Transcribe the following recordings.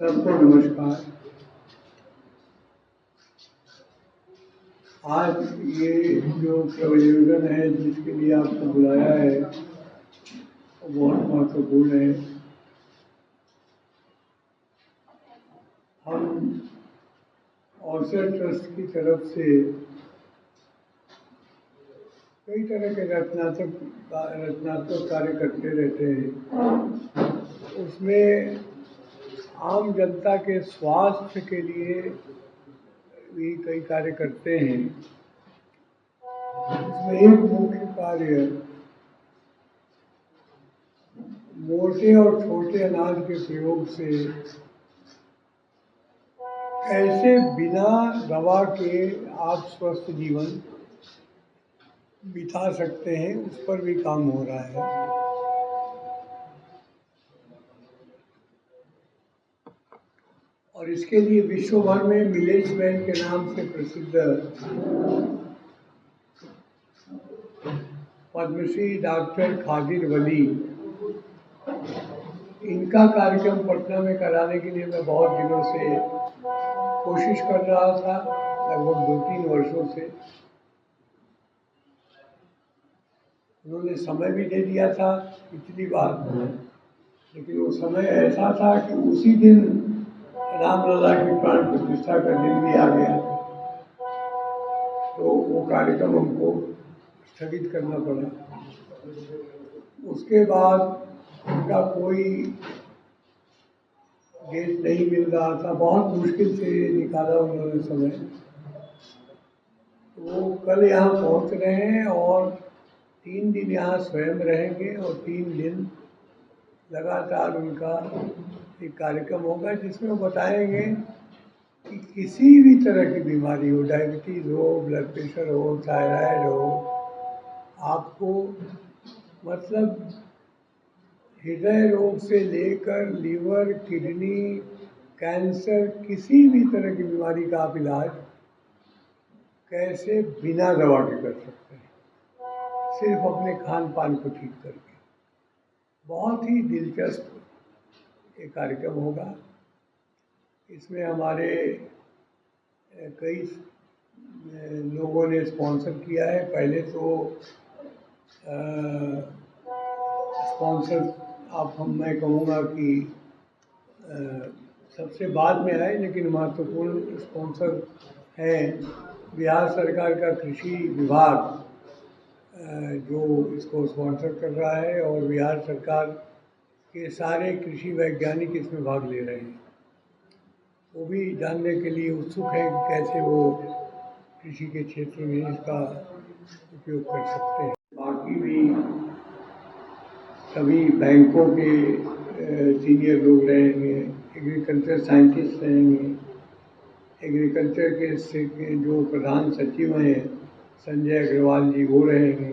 सबको नमस्कार। आज ये जो प्रयोजन है जिसके लिए आपको बुलाया है वो बहुत महत्वपूर्ण है। हम अवसर ट्रस्ट की तरफ से कई तरह के रचनात्मक कार्य करते रहते हैं। उसमें आम जनता के स्वास्थ्य के लिए भी कई कार्य करते हैं। उसमें एक मुख्य कार्य मोटे और छोटे अनाज के प्रयोग से कैसे बिना दवा के आप स्वस्थ जीवन बिता सकते हैं, उस पर भी काम हो रहा है। और इसके लिए विश्व भर में मिलेज बैंक के नाम से प्रसिद्ध पद्मश्री डॉक्टर खादिर वली, इनका कार्यक्रम पटना में कराने के लिए मैं बहुत दिनों से कोशिश कर रहा था, लगभग 2-3 वर्षों से। उन्होंने समय भी दे दिया था पिछली बार, लेकिन वो समय ऐसा था कि उसी दिन रामलला की प्राण प्रतिष्ठा का दिन भी आ गया, तो वो कार्यक्रम हमको स्थगित करना पड़ा। उसके बाद उनका कोई डेट नहीं मिल रहा था, बहुत मुश्किल से निकाला उन्होंने समय। वो कल यहाँ पहुँच रहे हैं और 3 दिन यहाँ स्वयं रहेंगे और 3 दिन लगातार उनका एक कार्यक्रम होगा जिसमें वो बताएंगे कि किसी भी तरह की बीमारी हो, डायबिटीज़ हो, ब्लड प्रेशर हो, थायराइड हो, आपको मतलब हृदय रोग से लेकर लीवर, किडनी, कैंसर, किसी भी तरह की बीमारी का आप इलाज कैसे बिना दवा के कर सकते हैं, सिर्फ अपने खान पान को ठीक करके। बहुत ही दिलचस्प एक कार्यक्रम होगा। इसमें हमारे कई लोगों ने स्पॉन्सर किया है। पहले तो स्पॉन्सर मैं कहूँगा कि सबसे बाद में आए, लेकिन महत्वपूर्ण स्पॉन्सर हैं बिहार सरकार का कृषि विभाग, जो इसको स्पॉन्सर कर रहा है, और बिहार सरकार के सारे कृषि वैज्ञानिक इसमें भाग ले रहे हैं। वो भी जानने के लिए उत्सुक हैं कि कैसे वो कृषि के क्षेत्र में इसका उपयोग कर सकते हैं। बाकी भी सभी बैंकों के सीनियर लोग रहेंगे, एग्रीकल्चर साइंटिस्ट रहेंगे, एग्रीकल्चर के जो प्रधान सचिव हैं संजय अग्रवाल जी, वो रहेंगे,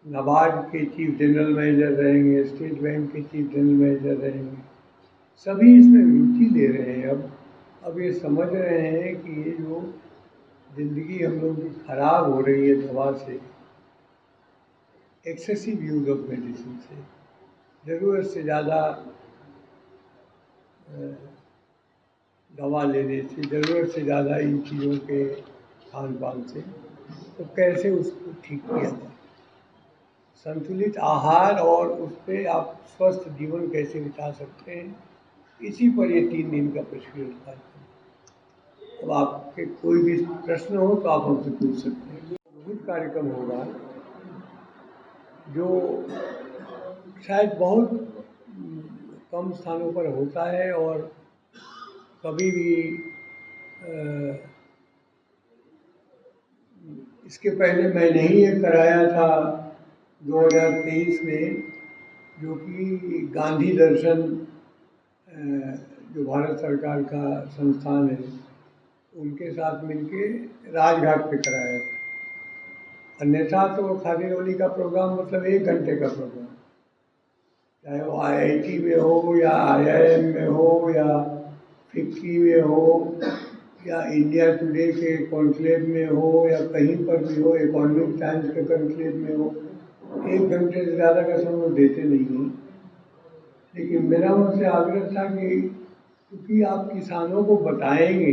नाबार्ड के चीफ जनरल मैनेजर रहेंगे, स्टेट बैंक के चीफ जनरल मैनेजर रहेंगे। सभी इसमें रुचि ले रहे हैं। अब ये समझ रहे हैं कि ये जो ज़िंदगी हम लोग की खराब हो रही है दवा से, एक्सेसिव यूज़ ऑफ मेडिसिन से, ज़रूरत से ज़्यादा दवा लेने से, ज़रूरत से ज़्यादा इन चीज़ों के खान पान से, तो कैसे उसको ठीक किया जाए। संतुलित आहार और उस पर आप स्वस्थ जीवन कैसे बिता सकते हैं, इसी पर ये 3 दिन का प्रशिक्षण कार्यक्रम। अब आपके कोई भी प्रश्न हो तो आप हमसे पूछ सकते हैं। अद्भुत कार्यक्रम होगा जो शायद बहुत कम स्थानों पर होता है, और कभी भी इसके पहले मैंने ही ये कराया था 2023 में, जो कि गांधी दर्शन जो भारत सरकार का संस्थान है उनके साथ मिलके राजघाट पे कराया था। अन्यथा तो खादिर वली का प्रोग्राम मतलब 1 घंटे का प्रोग्राम, चाहे वो IIT में हो या IIM में हो या फिक्की में हो या इंडिया टुडे के कॉन्क्लेव में हो या कहीं पर भी हो, इकोनॉमिक टाइम्स के कॉन्क्लेव में हो, 1 घंटे से ज़्यादा का समय देते नहीं हैं। लेकिन मेरा उनसे आग्रह था कि क्योंकि आप किसानों को बताएंगे,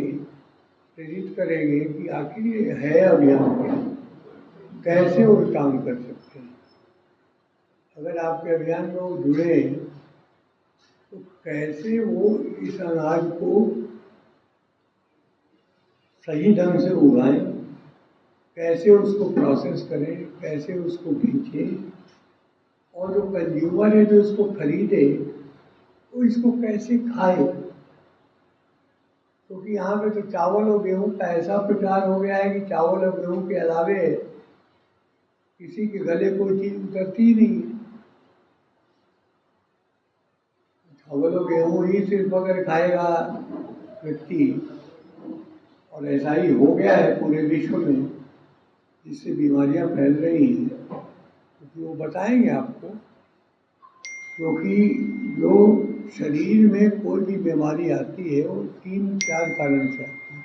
प्रेरित करेंगे कि आखिर ये है अभियान क्या, कैसे वो काम कर सकते हैं। अगर आपके अभियान में वो जुड़े तो कैसे वो इस अनाज को सही ढंग से उगाएं, कैसे उसको प्रोसेस करें, कैसे उसको बेचें, और जो कंज्यूमर है जो इसको खरीदे वो इसको कैसे खाए। क्योंकि यहाँ पे तो चावल और गेहूं का ऐसा प्रचार हो गया है कि चावल और गेहूं के अलावे किसी के गले कोई चीज उतरती ही नहीं है। चावल और गेहूं ही सिर्फ अगर खाएगा व्यक्ति, और ऐसा ही हो गया है पूरे विश्व में, जिससे बीमारियां फैल रही हैं, क्योंकि वो बताएंगे आपको। क्योंकि जो शरीर में कोई भी बीमारी आती है वो 3-4 कारण से आती है।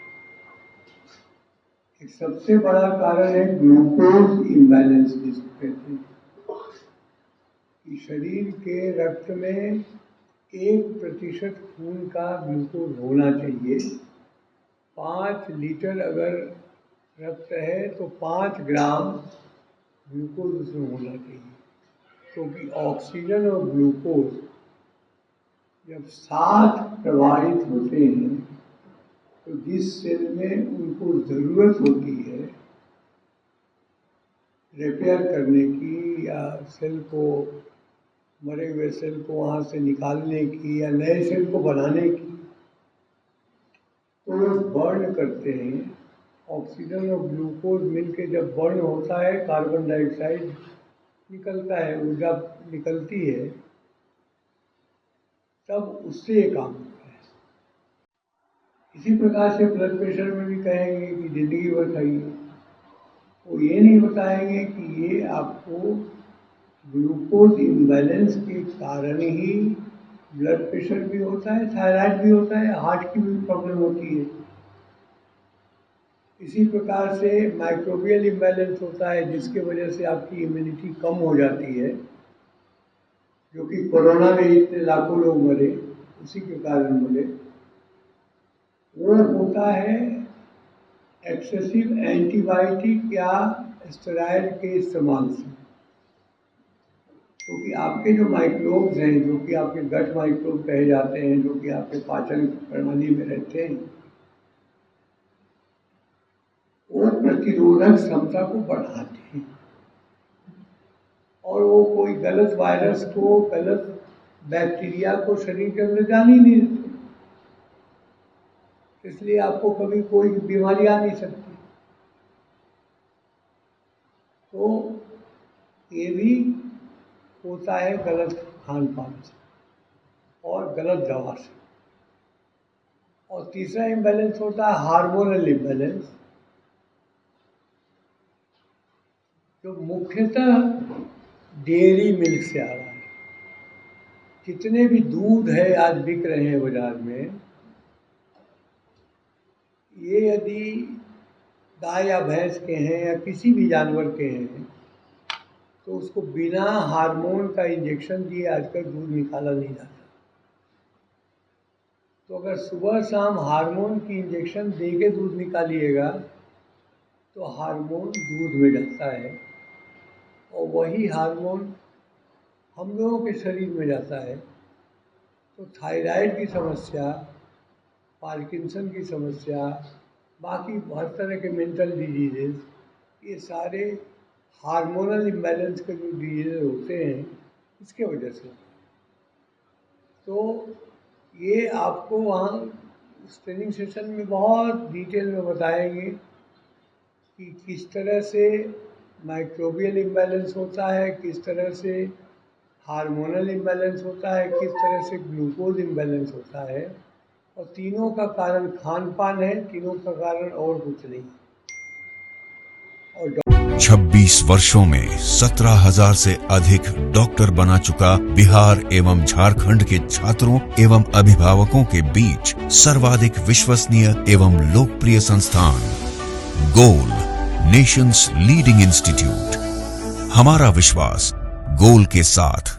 एक सबसे बड़ा कारण है ग्लूकोज इम्बैलेंस, जिसको कहते हैं कि शरीर के रक्त में 1% खून का ग्लूकोज होना चाहिए। 5 लीटर अगर रक्त है तो 5 ग्राम ग्लूकोज उसमें होना चाहिए। क्योंकि ऑक्सीजन और ग्लूकोज जब साथ प्रवाहित होते हैं तो जिस सेल में उनको ज़रूरत होती है रिपेयर करने की, या सेल को, मरे हुए सेल को वहाँ से निकालने की, या नए सेल को बनाने की, तो वो बर्न करते हैं। ऑक्सीजन और ग्लूकोज मिलके जब बर्न होता है, कार्बन डाइऑक्साइड निकलता है, ऊर्जा निकलती है, तब उससे ये काम होता है। इसी प्रकार से ब्लड प्रेशर में भी कहेंगे कि ज़िंदगी भर खाइए, वो ये नहीं बताएंगे कि ये आपको ग्लूकोज इम्बैलेंस के कारण ही ब्लड प्रेशर भी होता है, थायराइड भी होता है, हार्ट की भी प्रॉब्लम होती है। इसी प्रकार से माइक्रोबियल इम्बैलेंस होता है, जिसके वजह से आपकी इम्यूनिटी कम हो जाती है, जो कि कोरोना में इतने लाखों लोग मरे, उसी के कारण मरे। वो होता है एक्सेसिव एंटीबायोटिक या स्टेरॉयड के इस्तेमाल से। क्योंकि आपके जो माइक्रोब्स हैं, जो कि आपके गट माइक्रोब कहे जाते हैं, जो कि आपके पाचन प्रणाली में रहते हैं, वो प्रतिरोधक क्षमता को बढ़ाते हैं, और वो कोई गलत वायरस को, गलत बैक्टीरिया को शरीर के अंदर जाने ही नहीं देते। इसलिए आपको कभी कोई बीमारी आ नहीं सकती। तो ये भी होता है गलत खान पान से और गलत दवा से। और तीसरा इम्बैलेंस होता है हार्मोनल इम्बैलेंस, जो मुख्यतः डेयरी मिल्क से आ रहा है। जितने भी दूध है आज बिक रहे हैं बाजार में, ये यदि गाय या भैंस के हैं या किसी भी जानवर के हैं, तो उसको बिना हार्मोन का इंजेक्शन दिए आजकल दूध निकाला नहीं जाता। तो अगर सुबह शाम हार्मोन की इंजेक्शन दे के दूध निकालिएगा तो हार्मोन दूध में जाता है, और वही हार्मोन हम लोगों के शरीर में जाता है। तो थायराइड की समस्या, पार्किंसन की समस्या, बाकी हर तरह के मेंटल डिजीजेस, ये सारे हार्मोनल इम्बैलेंस के जो डिजीज होते हैं, इसके वजह से। तो ये आपको वहाँ उस ट्रेनिंग सेशन में बहुत डिटेल में बताएंगे कि किस तरह से माइक्रोबियल इम्बैलेंस होता है, किस तरह से हार्मोनल इम्बैलेंस होता है, किस तरह से ग्लूकोज इम्बैलेंस होता है। और तीनों का कारण खान पान है, तीनों का कारण और कुछ नहीं। और 26 वर्षों में 17,000 से अधिक डॉक्टर बना चुका बिहार एवं झारखंड के छात्रों एवं अभिभावकों के बीच सर्वाधिक विश्वसनीय एवं लोकप्रिय संस्थान गोल, नेशंस लीडिंग इंस्टीट्यूट। हमारा विश्वास गोल के साथ